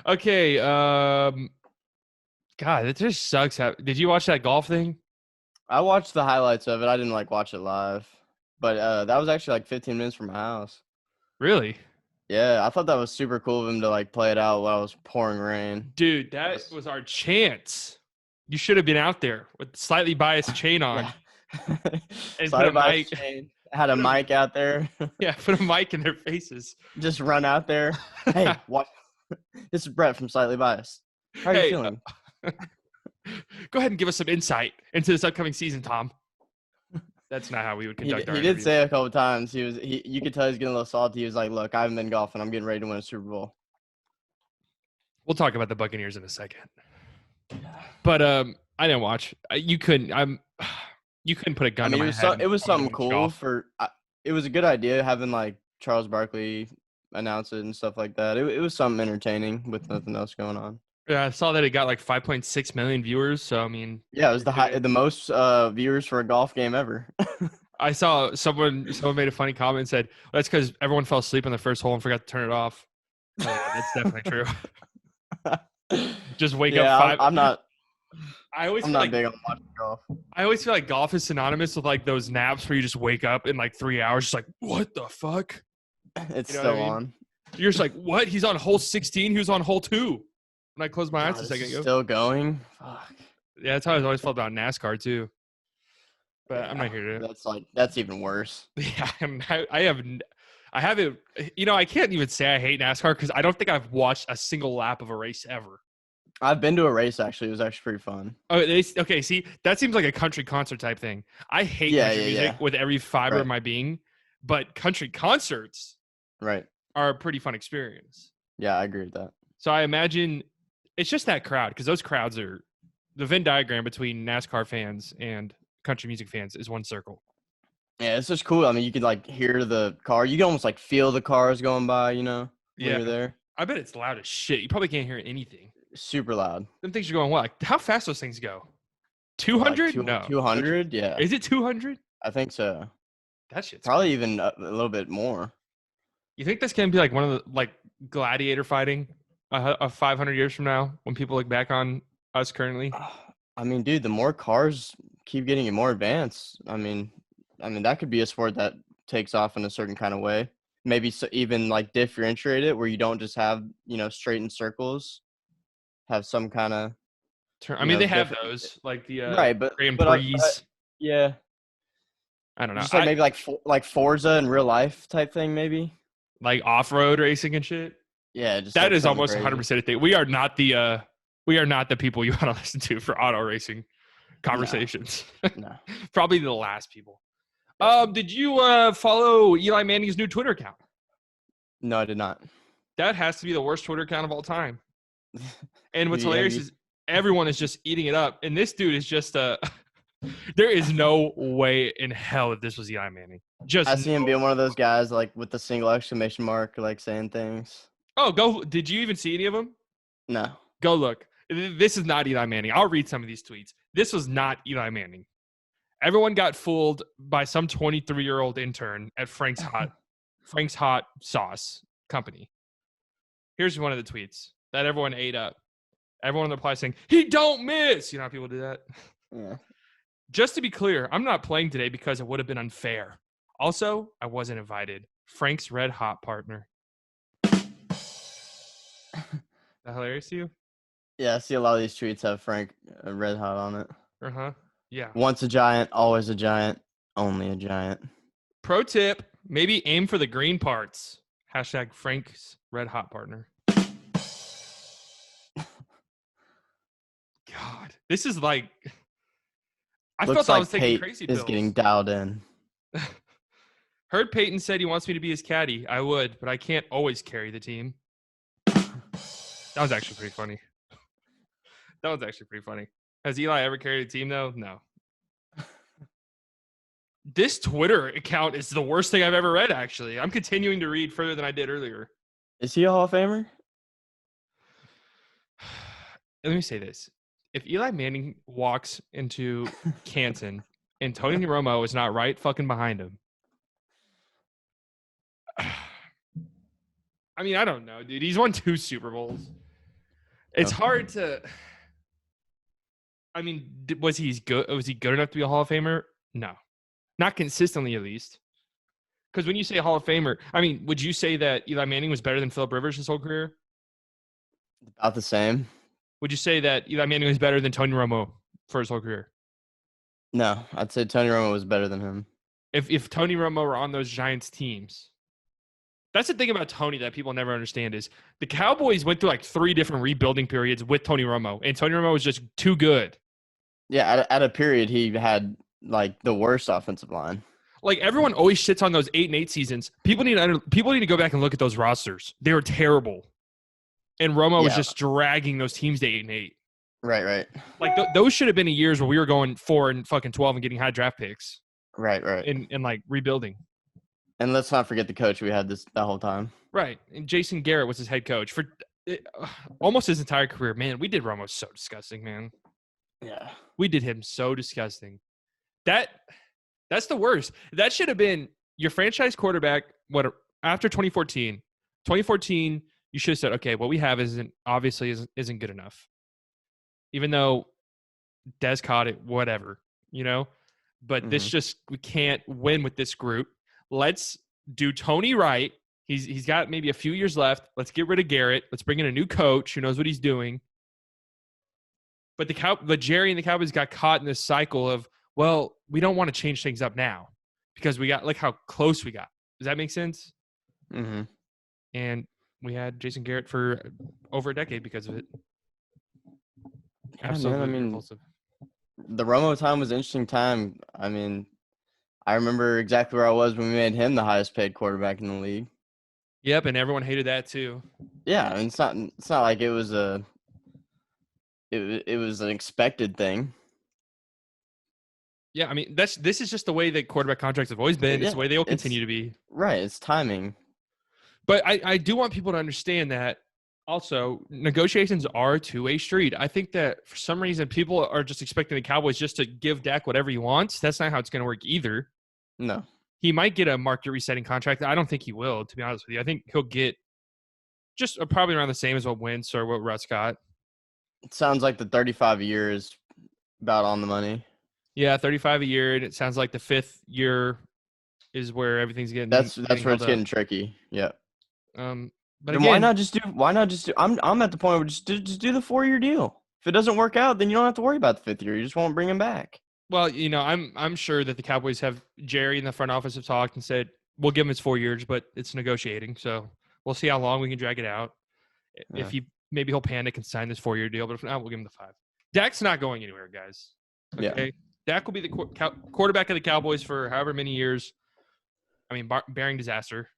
Okay. God, it just sucks. Did you watch that golf thing? I watched the highlights of it. I didn't like watch it live, but that was actually like 15 minutes from my house. Really? Yeah, I thought that was super cool of him to like play it out while it was pouring rain. Dude, That that was, was our chance. You should have been out there with slightly biased chain on yeah. and put a Slide by his mic, chain. Had a put a mic out there. yeah, put a mic in their faces. Just run out there. Hey, what? This is Brett from Slightly Biased. How are you Hey, feeling? go ahead and give us some insight into this upcoming season, Tom. That's not how we would He conduct our he did interviews. say a couple times you could tell he's getting a little salty. He was like, "Look, I haven't been golfing. I'm getting ready to win a Super Bowl." We'll talk about the Buccaneers in a second. But I didn't watch. You couldn't. You couldn't put a I gun to mean, my head and it was tell me to something watch cool golf. for. It was a good idea having like Charles Barkley announce it and stuff like that. It was something entertaining with nothing else going on. Yeah, I saw that it got like 5.6 million viewers. So I mean, Yeah, it was power to it. the most viewers for a golf game ever. I saw someone made a funny comment and said, well, "That's because everyone fell asleep on the first hole and forgot to turn it off." So yeah, that's definitely true. Just wake up Yeah, five. I always I'm feel not like big on watching golf. golf is synonymous with like those naps where you just wake up in like 3 hours, just like what the fuck? It's You know what I still mean? on. You're just like, what? He's on hole 16. He was on hole 2 when I closed my eyes God, a this second is ago. still going. Fuck. Yeah, that's how I always felt about NASCAR too. But I'm Yeah, not here to. that's even worse. Yeah, I haven't. I can't even say I hate NASCAR because I don't think I've watched a single lap of a race ever. I've been to a race actually. It was actually pretty fun. Oh, okay. See, that seems like a country concert type thing. I hate Yeah, country yeah, music yeah. with every fiber of Right, my being, but country concerts right. are a pretty fun experience. Yeah, I agree with that. So I imagine it's just that crowd because those crowds are the Venn diagram between NASCAR fans and country music fans is one circle. Yeah, it's just cool. I mean, you could like hear the car. You can almost like feel the cars going by. When Yeah, you're there. I bet it's loud as shit. You probably can't hear anything. Super loud. Them things are going what? Like, how fast those things go? Like 200? 200, No, no 200. chance. Yeah, Is it 200? I think so. That shit's Probably crazy. even a little bit more. You think this can be like one of the like gladiator fighting 500 years from now when people look back on us currently? I mean, dude, the more cars keep getting more advanced. I mean that could be a sport that takes off in a certain kind of way. Maybe even like differentiate it where you don't just have straightened circles. Have some kind of I mean, they have different. those like the Right, but Grand but Prix. yeah, I don't know. just like I maybe like Forza in real life type thing, maybe. like off-road racing and shit. Yeah, just That like is something almost crazy. 100% a thing. We are not the people you want to listen to for auto racing No, conversations. no. Probably the last people. Yep. Did you follow Eli Manning's new Twitter account? No, I did not. That has to be the worst Twitter account of all time. And what's Have hilarious you? is everyone is just eating it up, and this dude is just there is no way in hell that this was Eli Manning. Just I see him no. being one of those guys like with the single exclamation mark, like saying things. Oh, go! Did you even see any of them? No. Go look. This is not Eli Manning. I'll read some of these tweets. This was not Eli Manning. Everyone got fooled by some 23-year-old intern at Frank's Hot Sauce Company. Here's one of the tweets that everyone ate up. Everyone replies saying, "He don't miss." You know how people do that? Yeah. Just to be clear, I'm not playing today because it would have been unfair. Also, I wasn't invited. Frank's red hot partner. That hilarious to you? Yeah, I see a lot of these tweets have Frank Red Hot on it. Uh-huh. Yeah. Once a giant, always a giant, only a giant. Pro tip, maybe aim for the green parts. Hashtag Frank's red hot partner. God, this is like, I Looks felt I like was taking Pate crazy is getting pills. dialed in. Heard Peyton said he wants me to be his caddy. I would, but I can't always carry the team. That was actually pretty funny. That was actually pretty funny. Has Eli ever carried a team though? No. This Twitter account is the worst thing I've ever read, actually. I'm continuing to read further than I did earlier. Is he a Hall of Famer? Let me say this. If Eli Manning walks into Canton and Tony Romo is not right fucking behind him, I mean, I don't know, dude. He's won 2 Super Bowls. It's hard to. I mean, was he good? Was he good enough to be a Hall of Famer? No, not consistently, at least. Because when you say Hall of Famer, I mean, would you say that Eli Manning was better than Philip Rivers his whole career? About the same. Would you say that Eli Manning was better than Tony Romo for his whole career? No, I'd say Tony Romo was better than him. If Tony Romo were on those Giants teams, that's the thing about Tony that people never understand is the Cowboys went through like 3 different rebuilding periods with Tony Romo, and Tony Romo was just too good. Yeah, at a period he had like the worst offensive line. Like everyone always shits on those 8-8 seasons. People need to go back and look at those rosters. They were terrible, and Romo was just dragging those teams to 8-8. Right. Like those should have been the years where we were going 4-12 and getting high draft picks. Right. And like rebuilding. And let's not forget the coach we had that whole time. Right. And Jason Garrett was his head coach for almost his entire career. Man, we did Romo so disgusting, man. Yeah. We did him so disgusting. That's the worst. That should have been your franchise quarterback after 2014. 2014, you should have said, okay, what we have isn't good enough. Even though Des caught it, whatever, But we can't win with this group. Let's do Tony right. He's got maybe a few years left. Let's get rid of Garrett. Let's bring in a new coach who knows what he's doing. But Jerry and the Cowboys got caught in this cycle of, well, we don't want to change things up now because we got how close we got. Does that make sense? Mm-hmm. And we had Jason Garrett for over a decade because of it. Yeah, absolutely repulsive. The Romo time was an interesting time. I mean, I remember exactly where I was when we made him the highest paid quarterback in the league. Yep, and everyone hated that too. Yeah, I mean, it's not like it was it was an expected thing. Yeah, I mean, this is just the way that quarterback contracts have always been. It's the way they will continue to be. Right, it's timing. But I do want people to understand that also negotiations are a two-way street. I think that for some reason people are just expecting the Cowboys just to give Dak whatever he wants. That's not how it's going to work either. No. He might get a market resetting contract. I don't think he will, to be honest with you. I think he'll get just probably around the same as what Wentz or what Russ got. It sounds like the 35 a year is about on the money. Yeah, 35 a year, and it sounds like the 5th year is where everything's getting. That's where it's getting tricky. Yeah. But then why not just do? I'm at the point where just do the 4-year deal. If it doesn't work out, then you don't have to worry about the 5th year. You just won't bring him back. Well, I'm sure that the Cowboys have Jerry in the front office have talked and said we'll give him his 4 years, but it's negotiating, so we'll see how long we can drag it out. Yeah. If maybe he'll panic and sign this 4-year deal, but if not, we'll give him the 5. Dak's not going anywhere, guys. Okay, yeah. Dak will be the quarterback of the Cowboys for however many years. I mean, barring disaster.